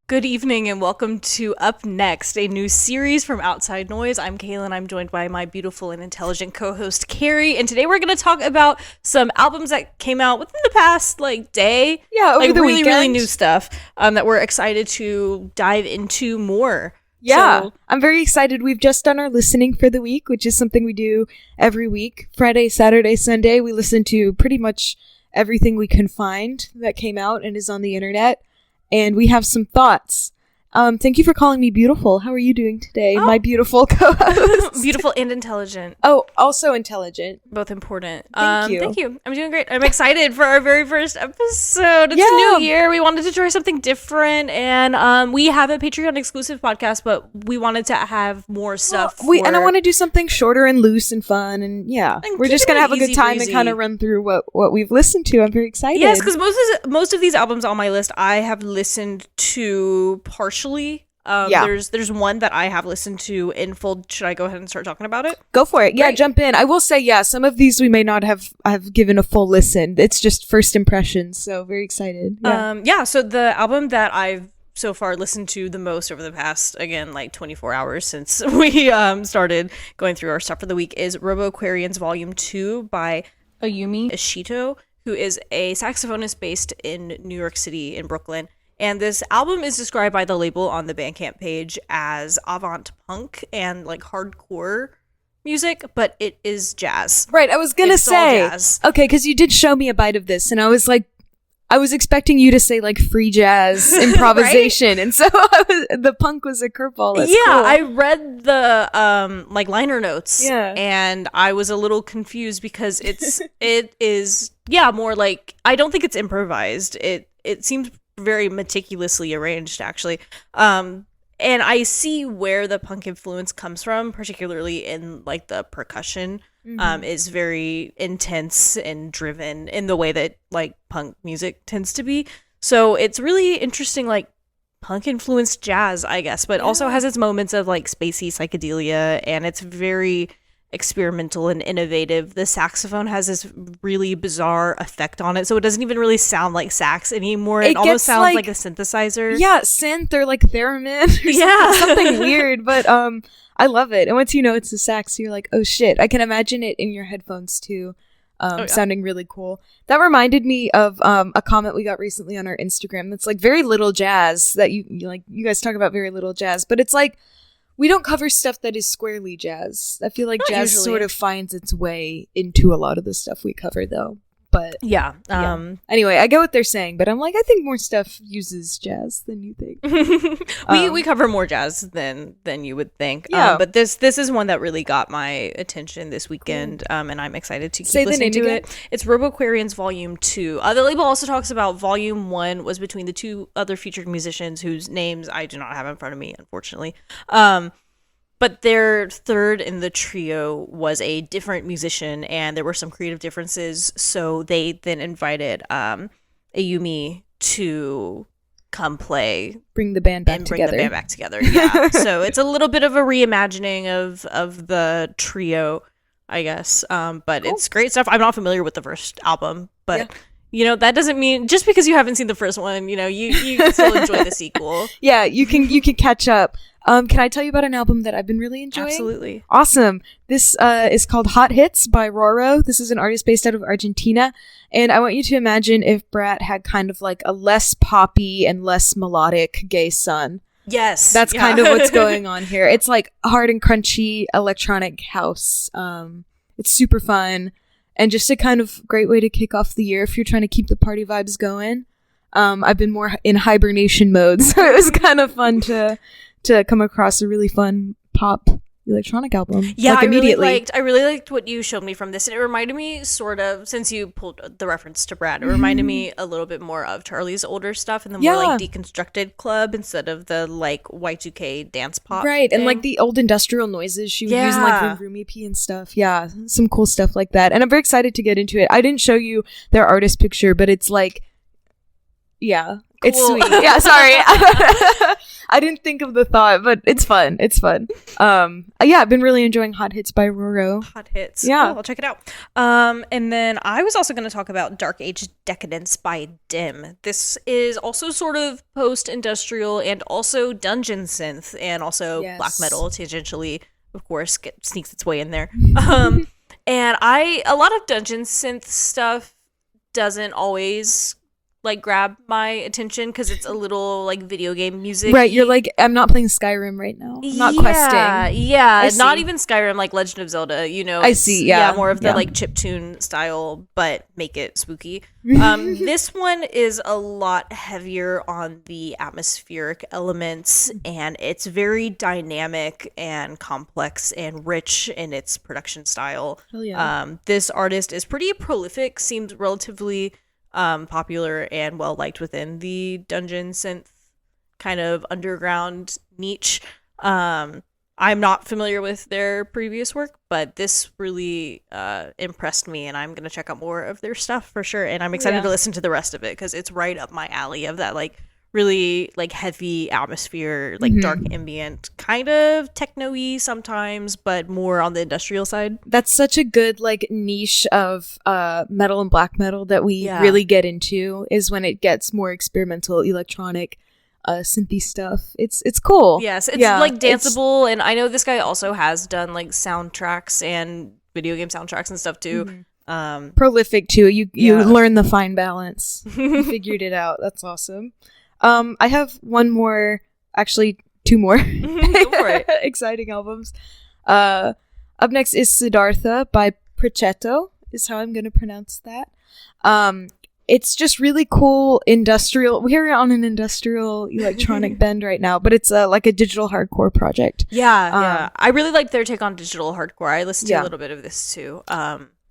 Good evening and welcome to Up Next, a new series from Outside Noise. I'm Kalen. I'm joined by my beautiful and intelligent co-host Carrie, and today we're going to talk about some albums that came out within the past day. Yeah, over the weekend. Really new stuff that we're excited to dive into more. Yeah, so, I'm very excited. We've just done our listening for the week, which is something we do every week. Friday, Saturday, Sunday, we listen to pretty much everything we can find that came out and is on the internet. And we have some thoughts. Thank you for calling me beautiful. How are you doing today, my beautiful co-host? Beautiful and intelligent. Oh, also intelligent. Both important. Thank you. Thank you. I'm doing great. I'm excited for our very first episode. It's a new year. We wanted to try something different. And we have a Patreon exclusive podcast, but we wanted to have more stuff. And I want to do something shorter and loose and fun. And we're just going to have a good time and kind of run through what we've listened to. I'm very excited. Yes, because most of these albums on my list, I have listened to partially. There's one that I have listened to in full. Should I go ahead and start talking about it? Go for it. Yeah, Great. Jump in. I will say, some of these we may not have given a full listen. It's just first impressions, so very excited. So the album that I've so far listened to the most over the past, 24 hours since we started going through our stuff for the week is Roboquarians Volume 2 by Ayumi Ishito, who is a saxophonist based in New York City in Brooklyn. And this album is described by the label on the Bandcamp page as avant punk and hardcore music, but it is jazz. Right, I was gonna say, okay, because you did show me a bite of this, and I was expecting you to say free jazz improvisation, right? And so the punk was a curveball. That's cool. I read the liner notes, and I was a little confused because it is more I don't think it's improvised. It seems very meticulously arranged, actually. And I see where the punk influence comes from, particularly in the percussion. Is very intense and driven in the way that punk music tends to be. So it's really interesting, punk influenced jazz, I guess, but also has its moments of spacey psychedelia, and it's very experimental and innovative. The saxophone has this really bizarre effect on it, so it doesn't even really sound like sax anymore. It almost sounds like a synthesizer. Yeah, synth or theremin or something weird, but I love it. And once you know it's a sax, you're like, oh shit. I can imagine it in your headphones too, sounding really cool. That reminded me of a comment we got recently on our Instagram that's very little jazz, that you guys talk about very little jazz, but it's we don't cover stuff that is squarely jazz. I feel like not jazz usually. Sort of finds its way into a lot of the stuff we cover, though. But anyway, I get what they're saying, but I'm I think more stuff uses jazz than you think. We cover more jazz than you would think. But this is one that really got my attention this weekend, and I'm excited to keep listening to it. It's Roboquarians Volume 2. The label also talks about Volume 1 was between the two other featured musicians whose names I do not have in front of me, unfortunately. But their third in the trio was a different musician, and there were some creative differences. So they then invited Ayumi to come play, bring the band back together. Yeah. So it's a little bit of a reimagining of the trio, I guess. But cool. It's great stuff. I'm not familiar with the first album, but that doesn't mean just because you haven't seen the first one, you can still enjoy the sequel. Yeah, you can catch up. Can I tell you about an album that I've been really enjoying? Absolutely. Awesome. This is called Hot Hits by Roro. This is an artist based out of Argentina. And I want you to imagine if Brat had kind of a less poppy and less melodic gay son. Yes. That's kind of what's going on here. It's hard and crunchy electronic house. It's super fun. And just a kind of great way to kick off the year if you're trying to keep the party vibes going. I've been more in hibernation mode, so it was kind of fun to come across a really fun pop electronic album. Yeah, immediately. I really liked what you showed me from this, and it reminded me sort of, since you pulled the reference to Brad, it reminded me a little bit more of Charlie's older stuff and the more Deconstructed club instead of the Y2K dance pop right thing. And the old industrial noises she would use in Vroom Vroom EP and stuff. Yeah, some cool stuff like that, and I'm very excited to get into it. I didn't show you their artist picture, but it's Cool. It's sweet. Yeah, sorry. I didn't think of the thought, but it's fun. It's fun. Yeah, I've been really enjoying Hot Hits by Roro. Hot Hits. Yeah. Cool, I'll check it out. And then I was also going to talk about Dark Age Decadence by Dim. This is also sort of post-industrial and also dungeon synth and also black metal tangentially, of course, sneaks its way in there. And a lot of dungeon synth stuff doesn't always like grab my attention because it's a little like video game music. Right, you're like, I'm not playing Skyrim right now. I'm not questing. Yeah, not even Skyrim, like Legend of Zelda, you know. I see, yeah. More of the like chiptune style, but make it spooky. This one is a lot heavier on the atmospheric elements, and it's very dynamic and complex and rich in its production style. Hell yeah. This artist is pretty prolific, seems relatively popular and well liked within the dungeon synth kind of underground niche. I'm not familiar with their previous work, but this really impressed me, and I'm gonna check out more of their stuff for sure. And I'm excited to listen to the rest of it because it's right up my alley of that like really like heavy atmosphere, like dark ambient, kind of techno-y sometimes, but more on the industrial side. That's such a good like niche of metal and black metal that we really get into, is when it gets more experimental electronic synthy stuff. It's cool. Yes, it's like danceable, and I know this guy also has done like soundtracks and video game soundtracks and stuff too. Prolific too. You learn the fine balance. You figured it out. That's awesome. I have one more, actually two more Go for it. exciting albums. Up next is Siddhartha by precettö, is how I'm going to pronounce that. It's just really cool industrial. We're on an industrial electronic bend right now, but it's like a digital hardcore project. Yeah. I really like their take on digital hardcore. I listened to a little bit of this too.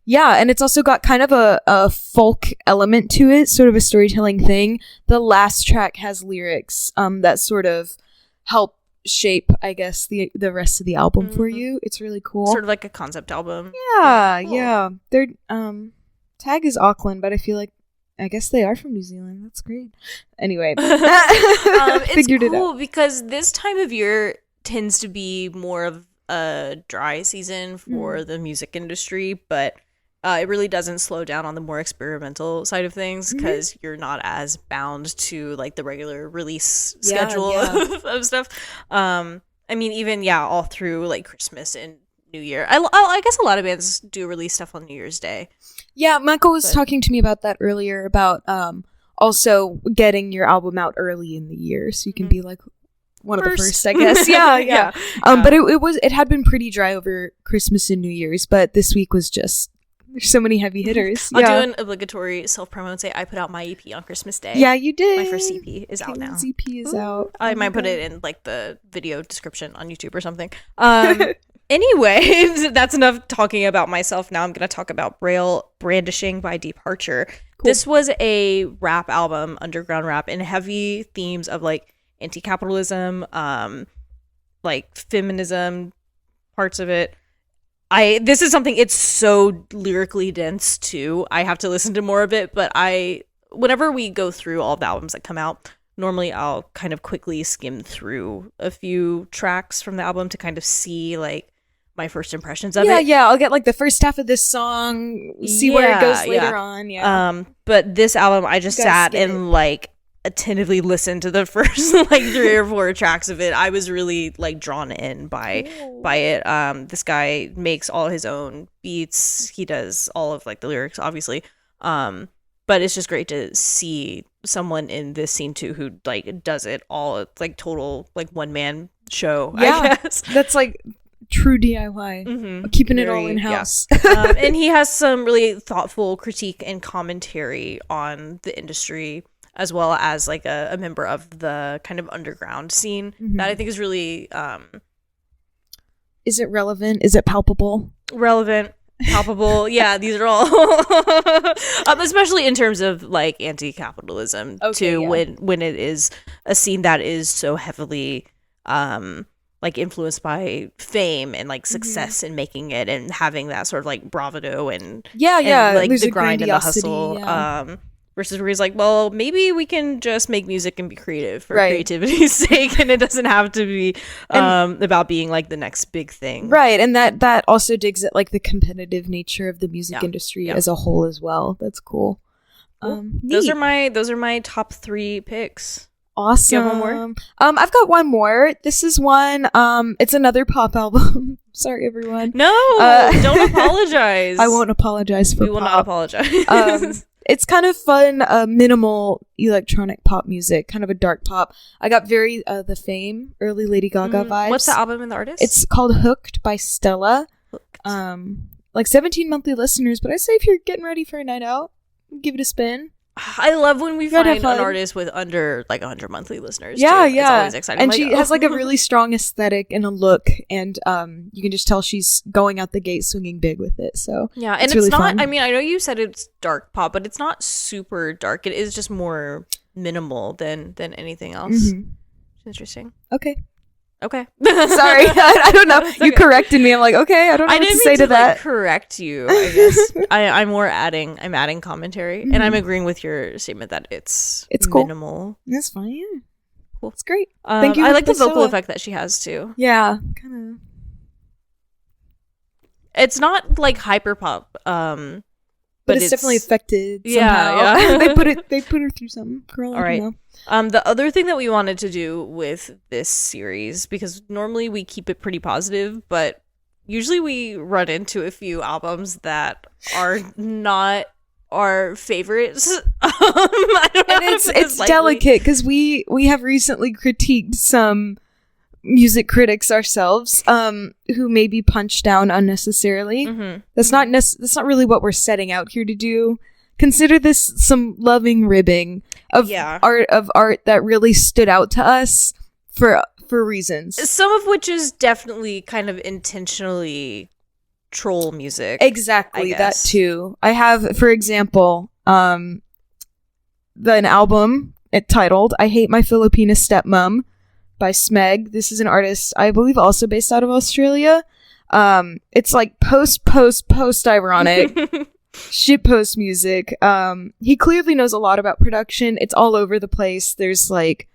Yeah, and it's also got kind of a folk element to it, sort of a storytelling thing. The last track has lyrics that sort of help shape, I guess, the rest of the album for you. It's really cool. Sort of like a concept album. Yeah, cool. Yeah. Their tag is Auckland, but I guess they are from New Zealand. That's great. Anyway, it's cool because this time of year tends to be more of a dry season for the music industry, but it really doesn't slow down on the more experimental side of things because you're not as bound to like the regular release schedule of stuff. I mean, even all through like Christmas and New Year. I guess a lot of bands do release stuff on New Year's Day. Yeah, Michael was talking to me about that earlier, about also getting your album out early in the year so you can be like one of the first, I guess. Yeah. But it had been pretty dry over Christmas and New Year's, but this week was just, there's so many heavy hitters. I'll do an obligatory self-promo and say I put out my EP on Christmas Day. Yeah, you did. My first EP is out now. EP is out. I might put it in like the video description on YouTube or something. Anyway, that's enough talking about myself. Now I'm going to talk about Braille, Brandishing by Departure. Cool. This was a rap album, underground rap, and heavy themes of like anti-capitalism, like feminism, parts of it. This is something, it's so lyrically dense too. I have to listen to more of it, but whenever we go through all the albums that come out, normally I'll kind of quickly skim through a few tracks from the album to kind of see like my first impressions of it. Yeah, I'll get like the first half of this song, see where it goes later on. Yeah. But this album, I just sat and like attentively listened to the first like 3 or 4 tracks of it. I was really like drawn in by it. This guy makes all his own beats. He does all of like the lyrics, obviously. But it's just great to see someone in this scene too who like does it all. It's like total like one man show. Yeah, I guess that's like true DIY, keeping it all in house. And he has some really thoughtful critique and commentary on the industry, as well as like a member of the kind of underground scene that I think is really is it relevant? Is it palpable? Relevant, palpable. Yeah, these are all especially in terms of like anti-capitalism too, when it is a scene that is so heavily like influenced by fame and like success in making it and having that sort of like bravado and like there's the grind and the hustle. versus where he's like, well, maybe we can just make music and be creative for creativity's sake, and it doesn't have to be about being like the next big thing. Right, and that also digs at like the competitive nature of the music industry as a whole as well. That's cool. Those are my top 3 picks. Awesome. Do you have one more? I've got one more. This is one. It's another pop album. Sorry, everyone. No, don't apologize. I won't apologize for. We will not apologize. It's kind of fun, minimal electronic pop music, kind of a dark pop. I got very the Fame, early Lady Gaga vibes. What's the album and the artist? It's called Hooked by STELLA. Like 17 monthly listeners, but I say if you're getting ready for a night out, give it a spin. I love when we find an artist with under like 100 monthly listeners. Yeah, too. It's always exciting. And she has like a really strong aesthetic and a look, and you can just tell she's going out the gate swinging big with it. So yeah, and it's really not fun. I mean, I know you said it's dark pop, but it's not super dark. It is just more minimal than anything else. Interesting. Okay. Sorry, I don't know. You corrected me. I'm like, okay, I don't know what to say to that. Like, correct you, I guess. I'm adding commentary, and I'm agreeing with your statement that it's minimal. Cool. It's fine. Yeah. Cool. It's great. Thank you. I like the vocal effect that she has too. Yeah, kind of. It's not like hyper pop, but it's definitely affected somehow. Yeah. they put her through something. Girl, all right. The other thing that we wanted to do with this series, because normally we keep it pretty positive, but usually we run into a few albums that are not our favorites. It's delicate because we have recently critiqued some music critics ourselves who maybe punch down unnecessarily. That's not really what we're setting out here to do. Consider this some loving ribbing of art that really stood out to us for reasons, some of which is definitely kind of intentionally troll music. Exactly, that too. I have, for example, an album titled I Hate My Filipina Stepmom by Smeg. This is an artist, I believe, also based out of Australia. It's like post ironic shitpost music. He clearly knows a lot about production. It's all over the place. There's like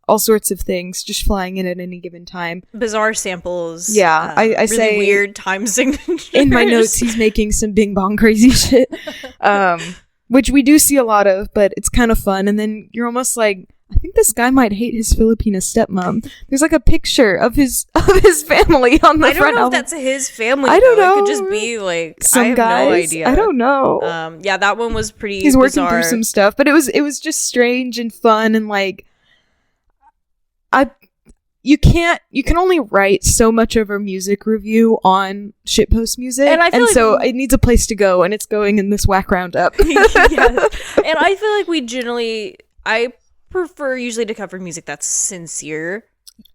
all sorts of things just flying in at any given time. Bizarre samples. Yeah, I really say weird time signatures. In my notes, he's making some bing bong crazy shit, which we do see a lot of, but it's kind of fun. And then you're almost like, I think this guy might hate his Filipina stepmom. There's like a picture of his family on the front. I don't know album. if that's his family. I don't know. It could just be like some I have guys. No idea. I don't know. Yeah, that one was pretty. He's working bizarre. through some stuff, but it was just strange and fun and like you can only write so much of a music review on shitpost music, and so it needs a place to go, and it's going in this whack roundup. Yes. And I feel like I prefer usually to cover music that's sincere.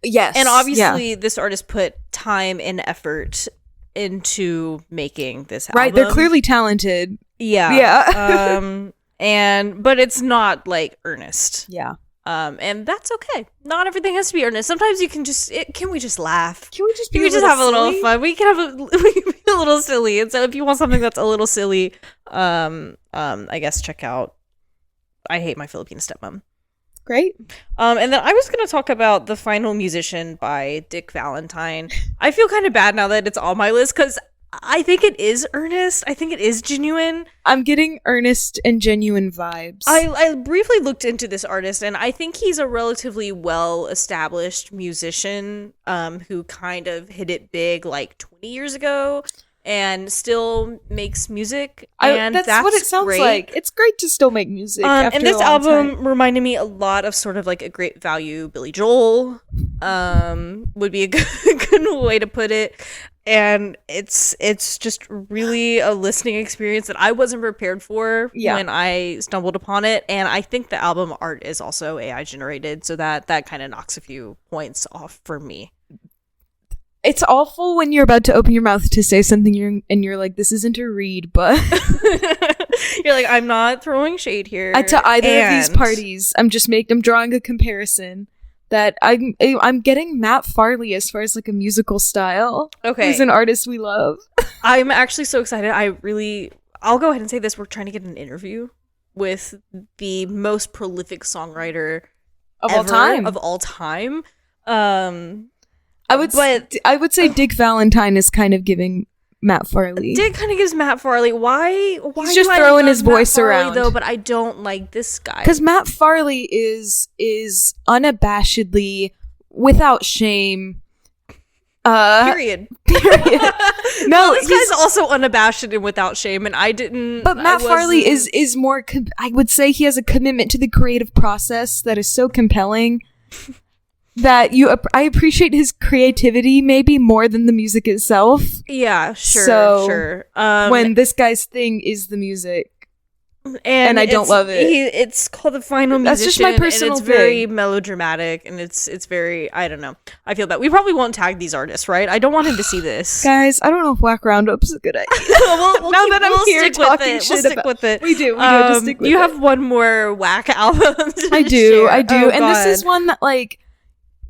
Yes. And obviously this artist put time and effort into making this album. Right, they're clearly talented. Yeah. But it's not like earnest. Yeah. And that's okay. Not everything has to be earnest. Sometimes you can just can we just laugh? Can we just be have a little fun? We can be a little silly. And so if you want something that's a little silly, I guess check out I Hate My Filipina Stepmom. Great. And then I was going to talk about The Final Musician by Dick Valentine. I feel kind of bad now that it's on my list because I think it is earnest. I think it is genuine. I'm getting earnest and genuine vibes. I briefly looked into this artist, and I think he's a relatively well-established musician who kind of hit it big like 20 years ago and still makes music. And that's what it sounds like. It's great to still make music after and this a long album time. reminded me a lot of sort of like a Great Value Billy Joel would be a good way to put it. And it's just really a listening experience that I wasn't prepared for when I stumbled upon it. And I think the album art is also AI generated, so that kind of knocks a few points off for me. It's awful when you're about to open your mouth to say something you're like, this isn't a read, but you're like, I'm not throwing shade here to either of these parties. I'm drawing a comparison that I'm getting Matt Farley as far as like a musical style. Okay, who's an artist we love. I'm actually so excited. I'll go ahead and say this: we're trying to get an interview with the most prolific songwriter of all time. I would say Dick Valentine is kind of giving Matt Farley. Dick kind of gives Matt Farley. Why he's just throwing his voice around though, but I don't like this guy. Because Matt Farley is unabashedly, without shame. Period. No, this guy's also unabashed and without shame, and I didn't. But Matt Farley is more. I would say he has a commitment to the creative process that is so compelling that I appreciate his creativity maybe more than the music itself. Yeah, sure. When this guy's thing is the music. And I don't love it. It's called The Final Musician. That's just my personal and it's very melodramatic, and it's very, I don't know. I feel bad. We probably won't tag these artists, right? I don't want him to see this. Guys, I don't know if Whack Roundup's a good idea. we'll stick with it. We do. Just stick with you have one more Whack album to I do. share. Oh, and this is one that, like,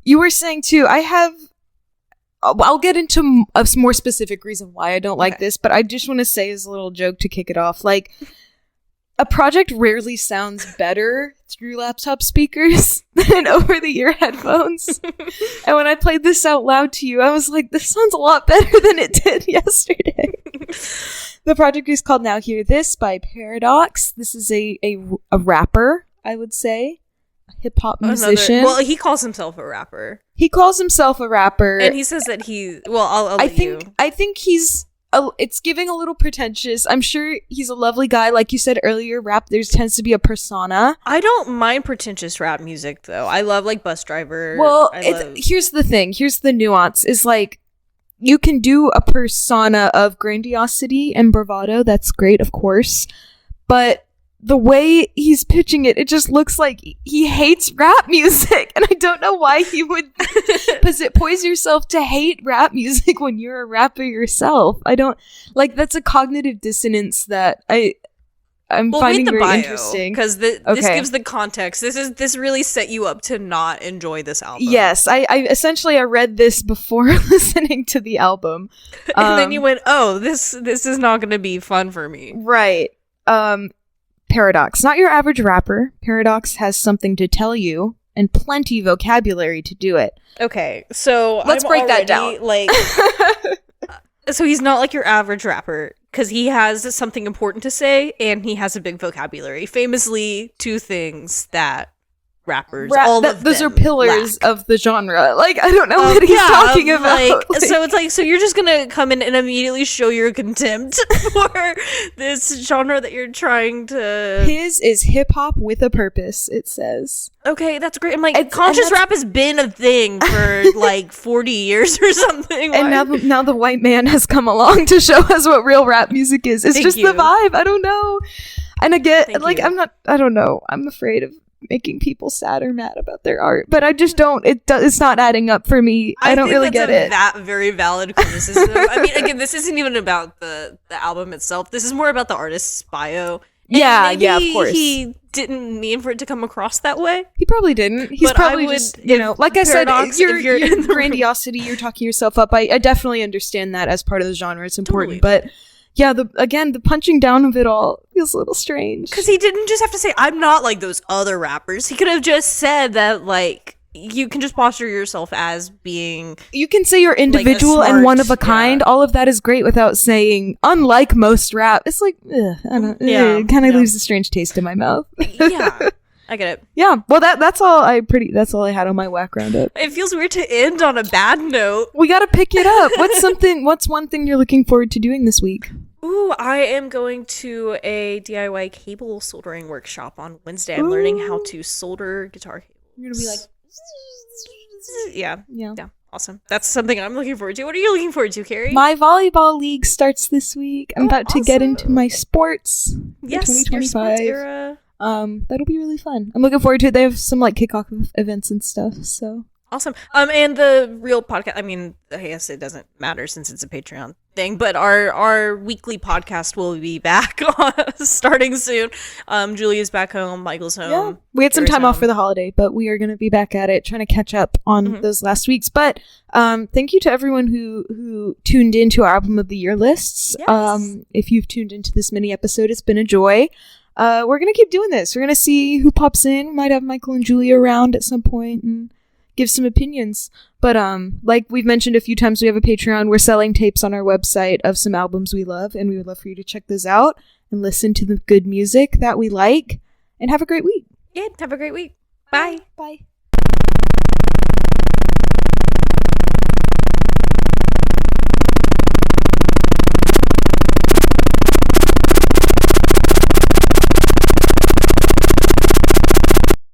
you were saying too, I'll get into a more specific reason why I don't like this, but I just want to say as a little joke to kick it off, like, a project rarely sounds better through laptop speakers than over-the-ear headphones. And when I played this out loud to you, I was like, this sounds a lot better than it did yesterday. The project is called Now Hear This by Paradox. This is a rapper, I would say. A hip-hop musician. Well, he calls himself a rapper. And he says that I'll let you. I think it's giving a little pretentious. I'm sure he's a lovely guy. Like you said earlier, rap, there tends to be a persona. I don't mind pretentious rap music, though. I love, like, Bus Driver. Well, here's the thing. Here's the nuance. Is, like, you can do a persona of grandiosity and bravado. That's great, of course. But the way he's pitching it just looks like he hates rap music. And I don't know why he would poise yourself to hate rap music when you're a rapper yourself. I don't, like, that's a cognitive dissonance that I'm finding very interesting. Because this gives the context. This really set you up to not enjoy this album. Yes, I essentially read this before listening to the album. And then you went, oh, this is not going to be fun for me. Right. Paradox, not your average rapper. Paradox has something to tell you and plenty vocabulary to do it. Okay, so let's break that down. Like, so he's not like your average rapper because he has something important to say and he has a big vocabulary. Famously, two things that rappers, those are pillars of the genre. Like, I don't know what he's talking about. So it's like, so you're just gonna come in and immediately show your contempt for this genre that you're trying to. His is hip hop with a purpose. It says. Okay, that's great. I'm like, conscious rap has been a thing for like 40 years or something. And now the white man has come along to show us what real rap music is. It's just the vibe. I don't know. And again, I don't know. I'm afraid of making people sad or mad about their art, but I just don't. It's not adding up for me. I don't really get it. That very valid criticism. I mean, again, this isn't even about the album itself. This is more about the artist's bio. And yeah, of course. He didn't mean for it to come across that way. He probably didn't. He's probably just, like I said, you're in grandiosity. You're talking yourself up. I definitely understand that as part of the genre. It's important, but. Yeah, the punching down of it all feels a little strange. Because he didn't just have to say, I'm not like those other rappers. He could have just said that, like, you can just posture yourself as being... You can say you're individual and one of a kind. All of that is great without saying, unlike most rap. It's like, I don't know. It kind of leaves a strange taste in my mouth. Yeah. I get it. Yeah. Well, that's all I had on my Whack Roundup. It feels weird to end on a bad note. We got to pick it up. What's one thing you're looking forward to doing this week? Ooh, I am going to a DIY cable soldering workshop on Wednesday. I'm learning how to solder guitar cables. You're going to be like... Yeah. Awesome. That's something I'm looking forward to. What are you looking forward to, Carrie? My volleyball league starts this week. I'm about to get into my sports. Yes, 2025. Your sports era. That'll be really fun. I'm looking forward to it. They have some like kickoff events and stuff, so awesome. And the real podcast, I mean, I guess it doesn't matter since it's a Patreon thing, but our weekly podcast will be back starting soon. Julia's back home, Michael's home. Yeah. We had some time off for the holiday, but we are going to be back at it, trying to catch up on those last weeks. But thank you to everyone who tuned into our album of the year lists. Yes. If you've tuned into this mini episode, it's been a joy. we're gonna keep doing this. We're gonna see who pops in. We might have Michael and Julia around at some point and give some opinions. But like we've mentioned a few times, we have a Patreon. We're selling tapes on our website of some albums we love, and we would love for you to check those out and listen to the good music that we like. And have a great week. Yeah, have a great week. Bye. Bye.